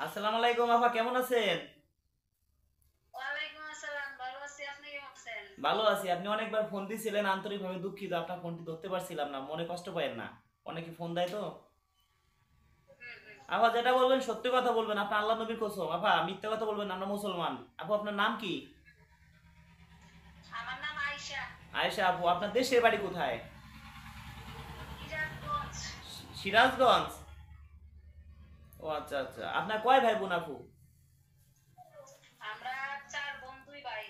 আসসালামু আলাইকুম আপা, কেমন আছেন? ওয়ালাইকুম আসসালাম, ভালো আছি। আপনি কেমন আছেন? ভালো আছি। আপনি অনেকবার ফোন দিয়েছিলেন, আন্তরিকভাবে দুঃখিত আপনার ফোনটি ধরতে পারছিলাম না, মনে কষ্ট পাইয়েন না। অনেকে ফোন দেয় তো। হুম, হুম। আপা যেটা বলবেন সত্যি কথা বলবেন, আপনি আল্লাহ নবীর কসম। আপা মিথ্যা কথা বলবেন না, আমরা মুসলমান। আপু আপনার নাম কি? আমার নাম আয়শা। আয়েশা আপু, আপনার দেশের বাড়ি কোথায়? সিরাজগঞ্জ। সিরাজগঞ্জ। ও আচ্ছা আচ্ছা, আপনার কয় ভাই বোন আপু? আমরা চার বোন, দুই ভাই।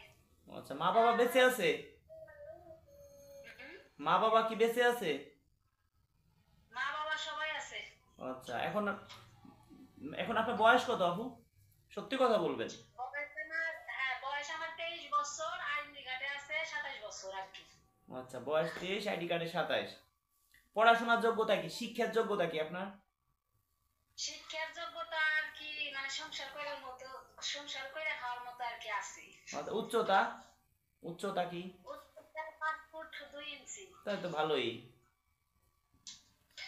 ও আচ্ছা, মা বাবা বেঁচে আছে? হুম। মা বাবা কি বেঁচে আছে? মা বাবা সবাই আছে। ও আচ্ছা, এখন এখন আপনার বয়স কত আপু? সত্যি কথা বলবেন। বয়স আমার 23 বছর, আইডি কার্ডে আছে 27 বছর আর কি। ও আচ্ছা, বয়স 23, আইডি কার্ডে 27। পড়াশোনার যোগ্যতা কি, শিক্ষার যোগ্যতা কি আপনার? শিক্ষার যোগ্যতা আর কি, মানে সংসার করে খাওয়ার মতো আর কি আছে। আচ্ছা, উচ্চতা, উচ্চতা কি? উচ্চতা 5 ফুট 2 ইঞ্চি। তাই তো ভালোই।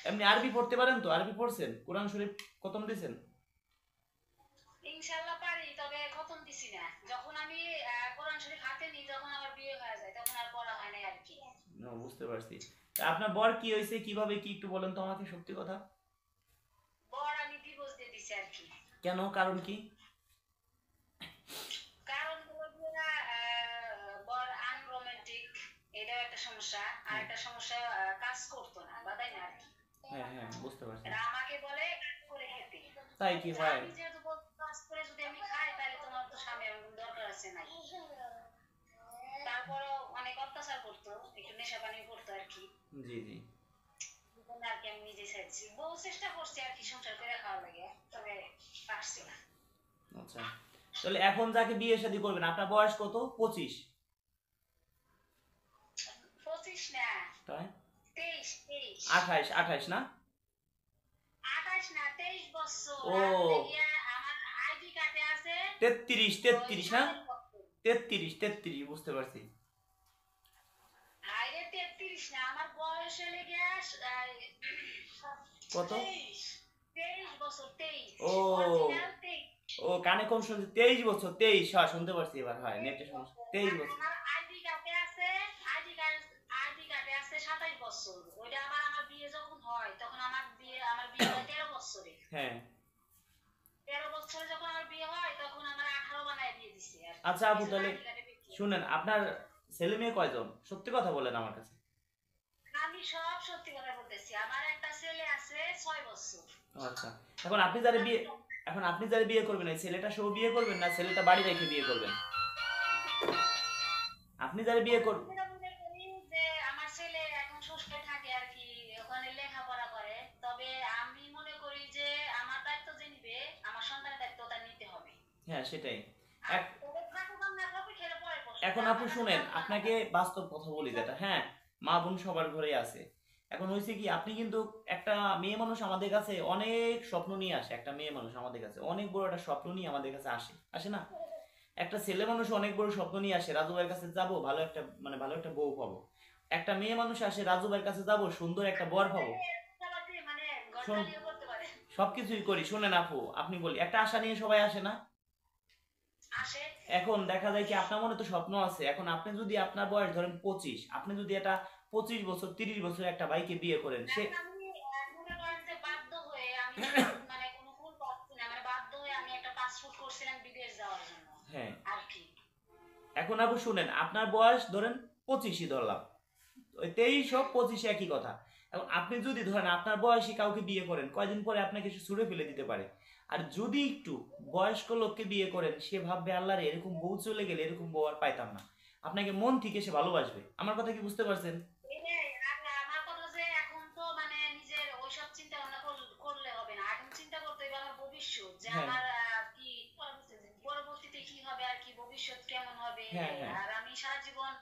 এমনি আরবি পড়তে পারেন তো? আরবি পড়ছেন? কোরআন শরীফ খতম দিয়েছেন? ইনশাল্লাহ পারি, তবে খতম দিছি না। যখন আমি কোরআন শরীফ হাতে নিই তখন আমার বিয়ে হয়ে যায়, তখন আর পড়া হয় না আর কি। বুঝতে পারছি। তা আপনার বর কি হয়েছে, কিভাবে কি একটু বলেন তো আমাকে, সত্যি কথা। বর আমি ডিভোর্স দিয়ে দিছি আর কি। কেন, কারণ কি? কারণ হলো গিয়া, বর আনরোমান্টিক, এটাও একটা সমস্যা। আর হ্যাঁ একটা সমস্যা, কাজ করতো না, বাদাই না আর কি। হ্যাঁ হ্যাঁ, বুঝতে পারছি। এরা আমাকে বলে কাজ করে খেতে। তাই কি যে হয়? আমি যেহেতু বলছি, কাজ করে যদি আমি খাই তাহলে তোমার তো স্বামী আমার কোনো দরকার আছে নাই। তারপরও অনেক অত্যাচার করতো, একটু নেশা পানি করতো আর কি। জি জি। তখন আর কি আমি নিজে চাইছি, বহু চেষ্টা করছি আর কি সংসার করে খাওয়ার লাগে, তবে পারছি না। আচ্ছা, তাহলে এখন যাকে বিয়ে শাদী করবেন, আপনার বয়স কত? 25? 25 না, তাই? 23 23। 28, 28 না? 28 না, 23 বছর। ও, আর হলে গিয়া আমার আইডি কার্ডে আছে 33, ওই 33 না? 27 বছর। 33, 33, বুঝতে পারছি। হাইরে 33 না, আমার বয়স হলে গিয়া কত? 23। 23 বছর, 23 ও, অরিজিনাল 23। ও কানে কম শুনছি, 23 বছর, 23, হ্যাঁ শুনতে পারছি এবার, হয় নেটের 23 সমস্যা, বছর। 23 বছর। আমার আইডি কার্ডে আছে, আইডি কার্ডে আছে 27 বছর। ওইটা আমার বিয়ে যখন হয় তখন আমার বিয়ে হয় 13 বছরে। হ্যাঁ। 13 বছরে যখন আমার বিয়ে হয় তখন আমার 18 বানায় দিয়ে দিছে আর কি, আচ্ছা এই আপু, জন্য তাহলে আইডি কার্ডে বেশি। শুনেন, আপনার ছেলে মেয়ে কয়জন, সত্যি কথা বলেন আমার কাছে। আমি সব সত্যি কথা বলতেছি, আমার একটা ছেলে আছে 6 বছর। ও আচ্ছা, এখন আপনি যারা বিয়ে, এখন আপনি যারা বিয়ে করবেন, এই ছেলেটা সহ বিয়ে করবেন না ছেলেটা বাড়ি রেখে বিয়ে করবেন? আপনি যারা বিয়ে আমি করবেন। যেটা মনে করি যে আমার ছেলে এখন শ্বশুরে থাকে আর কি, ওখানে লেখাপড়া করে। তবে আমি মনে করি যে আমার দায়িত্ব যে নিবে, আমার সন্তানের দায়িত্ব তার নিতে হবে। হ্যাঁ সেটাই। আর এক, তবে থাকুক আর না থাকুক খেলে পরে প্রশ্ন, এখন আপু আমার কাছে শুনেন, থাকুক আর না আপনাকে থাকুক। বাস্তব কথা বলি যেটা, হ্যাঁ, মা বোন সবার ঘরে আছে। এখন হয়েছে কি, আপনি কিন্তু একটা মেয়ে মানুষ আমাদের কাছে অনেক স্বপ্ন নিয়ে আসে, একটা মেয়ে মানুষ আমাদের কাছে অনেক বড় একটা স্বপ্ন নিয়ে আমাদের কাছে আসে, আসে না? একটা ছেলে মানুষ অনেক বড় স্বপ্ন নিয়ে আসে, রাজু ভাইয়ের কাছে যাব, ভালো একটা, মানে ভালো একটা বউ পাবো। একটা মেয়ে মানুষ আসে, রাজু ভাইয়ের কাছে যাব, সুন্দর একটা বর পাবো। মানে ঘর শোন, খালিও করতে পারে। সবকিছুই করি, শুনেন আপু, আপনি বলি, একটা আশা নিয়ে সবাই আসে না? আসে। এখন দেখা যায় কি, আপনার মনে তো স্বপ্ন আছে, এখন আপনি যদি আপনার বয়স ধরেন 25, আপনি যদি একটা 25 বছর 30 বছর একটা ভাইকে বিয়ে করেন, সে, এখন আমি মনে করেন যে বাধ্য হয়ে আমি, মানে কোনো ভুল করছি না, মানে বাধ্য হয়ে আমি একটা পাসপোর্ট করছিলাম বিদেশ যাওয়ার জন্য হ্যাঁ, আর কি। এখন আপু শুনেন, আপনার বয়স ধরেন 25ই ধরলাম, ওই 23 হোক 25 একই কথা। এখন আপনি যদি ধরেন আপনার বয়সী কাউকে বিয়ে করেন, কয়দিন পরে আপনাকে সে ছুঁড়ে ফেলে দিতে পারে। আর যদি একটু বয়স্ক লোককে বিয়ে করেন, সে ভাববে আল্লাহ রে, এরকম বউ চলে গেলে এরকম বউ আর পাইতাম না। আপনাকে মন থেকে সে ভালোবাসবে। আমার কথা কি বুঝতে পারছেন? এটাই। আর আমার কথা যে এখন তো মানে নিজের ওইসব চিন্তা ভাবনা করলে হবে না, এখন চিন্তা করতে হবে আমার ভবিষ্যৎ, যে হ্যাঁ আমার কি পরবর্তীতে কি হবে আর কি, ভবিষ্যৎ কেমন হবে। হ্যাঁ হ্যাঁ। আর আমি সারা জীবন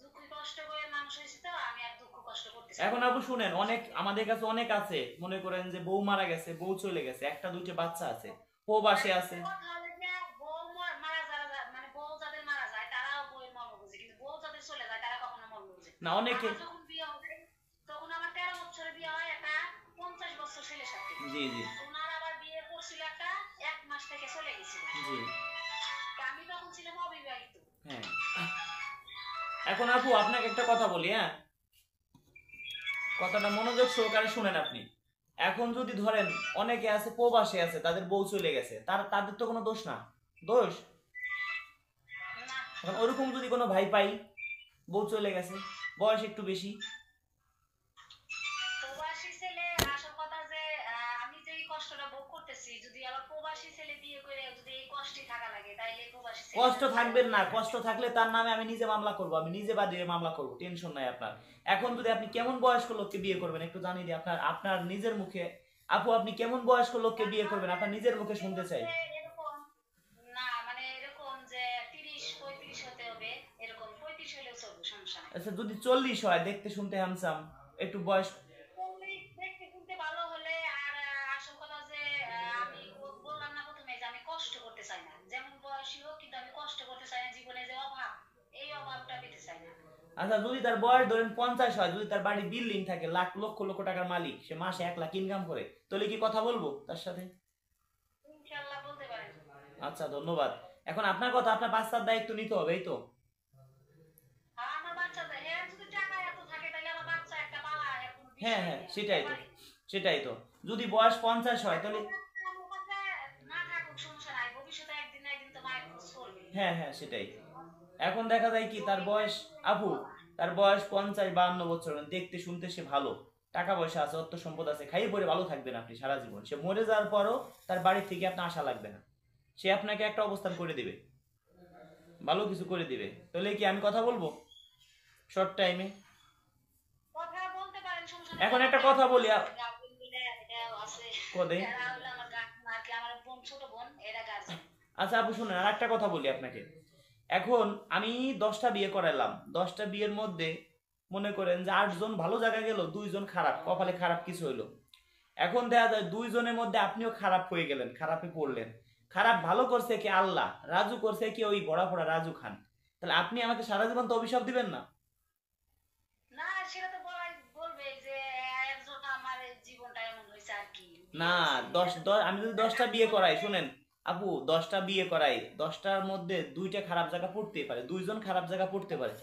দুঃখ কষ্ট করে মানুষ হয়েছি, তো আমি আর দুঃখ কষ্ট করতে চাই এখন না। আপু শুনেন, অনেক আমাদের কাছে অনেক আছে, মনে করেন যে বউ মারা গেছে, বউ চলে গেছে, একটা দুইটা বাচ্চা আছে, প্রবাসে আছে। একটা কথা হলো যে বউ মারা মানে বউ যাদের মারা যায় তারাও বউয়ের মর্ম বুঝে, কিন্তু বউ যাদের চলে যায় তারা কখনো মর্ম বুঝে না। না অনেকে। আমার যখন বিয়ে হয় তখন আমার 13 বছরে বিয়ে হয় একটা 50 বছর ছেলের সাথে। জি জি। ওনার আবার বিয়ে করছে করছিল একটা, 1 মাস থেকে চলে গেছিল। জি। তা আমি তখন ছিলাম অবিবাহিত। হ্যাঁ, এখন আপু আপনাকে একটা কথা বলি, হ্যাঁ, কথাটা মনোযোগ সহকারে শুনেন আপনি। এখন যদি ধরেন অনেকে আছে প্রবাসে আছে, তাদের বউ চলে গেছে, তাদের তো কোনো দোষ না, দোষ। না, এখন ওরকম যদি কোনো ভাই পাই, বউ চলে গেছে, বয়স একটু বেশি, প্রবাসী ছেলে, আসল কথা যে আমি যে এই কষ্টটা ভোগ করতেছি, যদি আবার প্রবাসী ছেলে বিয়ে করে যদি এই কষ্টই থাকা লাগে, তাইলে প্রবাসী ছেলে কষ্ট থাকবেন না, কষ্ট থাকলে তার নামে আমি নিজে মামলা করব, আমি নিজে বাদী হয়ে মামলা করব, টেনশন নাই আপনার। এখন যদি আপনি কেমন বয়স্ক লোককে বিয়ে করবেন একটু জানিয়ে দিই, আপনার আপনার নিজের মুখে। আপু আপনি কেমন বয়স্ক লোককে বিয়ে করবেন আপনার নিজের মুখে শুনতে চাই। এরকম না, মানে এরকম যে 30-35 হতে হবে, এরকম 35 হলেও চলবে, সমস্যা নাই। আচ্ছা, যদি 40 হয়, দেখতে শুনতে হ্যান্ডসাম, একটু বয়স। দেখতে শুনতে ভালো হলে, আর আসল কথা যে আমি বললাম না প্রথমে যে আমি কষ্ট করতে চাই না, যেমন বয়সী হোক, কিন্তু আমি কষ্ট করতে চাই না, জীবনে যে অভাব, এই অভাবটা পেতে চাই না। আচ্ছা, যদি তার বয়স ধরেন 50 হয়, যদি তার বাড়ি বিল্ডিং থাকে, লাখ লক্ষ লক্ষ টাকার মালিক, সে মাসে 1 লাখ ইনকাম করে, তাহলে কি কথা বলবো তার সাথে? ইনশাআল্লাহ বলতে পারেন। আচ্ছা, ধন্যবাদ। এখন আপনার কথা, আপনার বাচ্চার দায়িত্ব নিতে হবে, এই তো। আর আমার বাচ্চাদের, হ্যাঁ, যদি টাকা এত থাকে তাহলে আমার বাচ্চা একটা পালা আর কোনো হ্যাঁ বিষয় হ্যাঁ, নেই। সেটাই তো, সেটাই তো। যদি বয়স 50 হয় তাহলে, আমার কাছে না থাকুক সমস্যা নাই, ভবিষ্যতে একদিন না একদিন তো মায়ের খোঁজ করবে। হ্যাঁ হ্যাঁ, সেটাই। এখন দেখা যায় কি, তার বয়স, আপু, তার বয়স 50-52 বছর, দেখতে শুনতে সে ভালো, টাকা পয়সা আছে, অর্থ সম্পদ আছে, খাইয়ে পরে ভালো থাকবেন আপনি সারা জীবন। সে মরে যাওয়ার পরও তার বাড়ি থেকে আপনার আশা লাগবে না, সে আপনাকে একটা অবস্থান করে দিবে, ভালো কিছু করে দিবে। তাহলে কি আমি কথা বলবো শর্ট টাইমে? কথা বলতে পারেন, সমস্যা নাই। এখন একটা কথা বলি, গার্জেন বলে এটাও আছে। কদে। এরা হলো আমার গার্জেন আর কি, আমার বোন, ছোট বোন, এরা গার্জেন। আচ্ছা আপু শুনেন, আর একটা কথা বলি আপনাকে। এখন আমি 10টা বিয়ে করাইলাম, 10টা বিয়ের মধ্যে মনে করেন যে 8 জন ভালো জায়গায় গেল, 2 জন খারাপ, কপালে খারাপ কিছু হইলো। এখন দেখা যায় 2 জনের মধ্যে আপনিও খারাপ হয়ে গেলেন, খারাপে পড়লেন। খারাপ ভালো করছে কি আল্লাহ, রাজু করছে কি ওই বড়া পড়া রাজু খান। তাহলে আপনি আমাকে সারা জীবন তো অভিশাপ দিবেন না? না, সেটা তো বলবে যে একজন আমার জীবনটা এমন হয়েছে আর কি, না, আমি যদি 10টা বিয়ে করাই, শুনেন আপু, 10টা বিয়ে করাই, 10টার মধ্যে 2টা খারাপ জায়গা পড়তে পারে, 2 জন খারাপ জায়গা পড়তে পারে,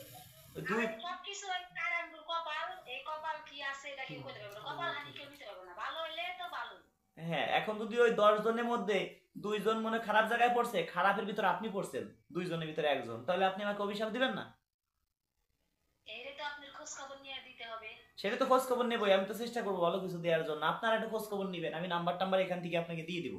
ওই দুই। সবকিছু কারাঙ্গুর কপাল, এই কপাল কি আছে এটা কেউ করতে পারবে না, কপাল হানি কেউ নিতে পারবে না, ভালো হইলে তো ভালো। হ্যাঁ, এখন যদি ওই 10 জনের মধ্যে 2 জন মনে খারাপ জায়গায় পড়ছে, খারাপের ভিতরে আপনি পড়ছেন, 2 জনের ভিতরে 1 জন, তাহলে আপনি আমাকে অভিশাপ দিবেন না? এর তো আপনার খোঁজ খবর নিয়ে দিতে হবে। সেটা তো খোঁজ খবর নেবই, আমি তো চেষ্টা করবো ভালো কিছু দেওয়ার জন্য। আপনারা একটা খোঁজ খবর নিবেন, আমি নাম্বার টাম্বার এখান থেকে আপনাকে দিয়ে দিব,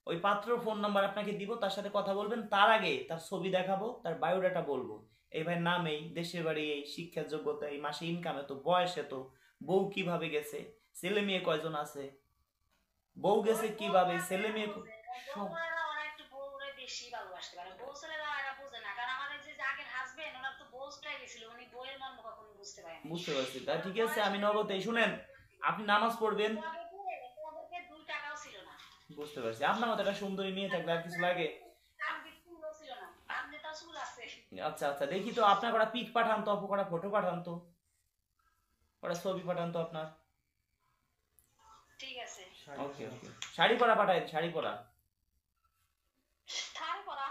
ওই পাত্রর ফোন নাম্বার আপনাকে দিব, তার সাথে কথা বলবেন। তার আগে তার ছবি দেখাবো, তার বায়োডাটা বলবো, এই ভাই নাম এই, দেশের বাড়ি এই, শিক্ষার যোগ্যতা এই, মাসে ইনকাম এত, বয়স এত, বউ কিভাবে গেছে, ছেলে মেয়ে কয়জন আছে, বউ গেছে কিভাবে, ছেলে মেয়ে সব। বউরা ওরা একটু বউরে বেশি ভালোবাসতে পারে, বউ ছেলেরা এরা বোঝে না, কারণ আমাদের যে আগের হাজবেন্ড, ওনার তো বউ চলে গেছিল, উনি বউয়ের মর্ম কখনো বুঝতে পারেনি। বুঝতে পারছি, তা ঠিক আছে, আমি নগদে, শুনেন, আপনি নামাজ পড়বেন। ওদেরকে 2 টাকাও ছিল না, বুঝতে পারছি, আপনার মতো একটা সুন্দরী মেয়ে থাকলে আর কিছু লাগে? আমি চুলও ছিল না, আপনি তো চুল আছে। আচ্ছা আচ্ছা, দেখি তো আপনার কটা পিক পাঠান তো আপু, কটা ফটো পাঠান তো, কটা ছবি পাঠান তো আপনার। ঠিক আছে। ওকে ওকে, শাড়ি পরা পাঠায়, শাড়ি পরা। শাড়ি পরা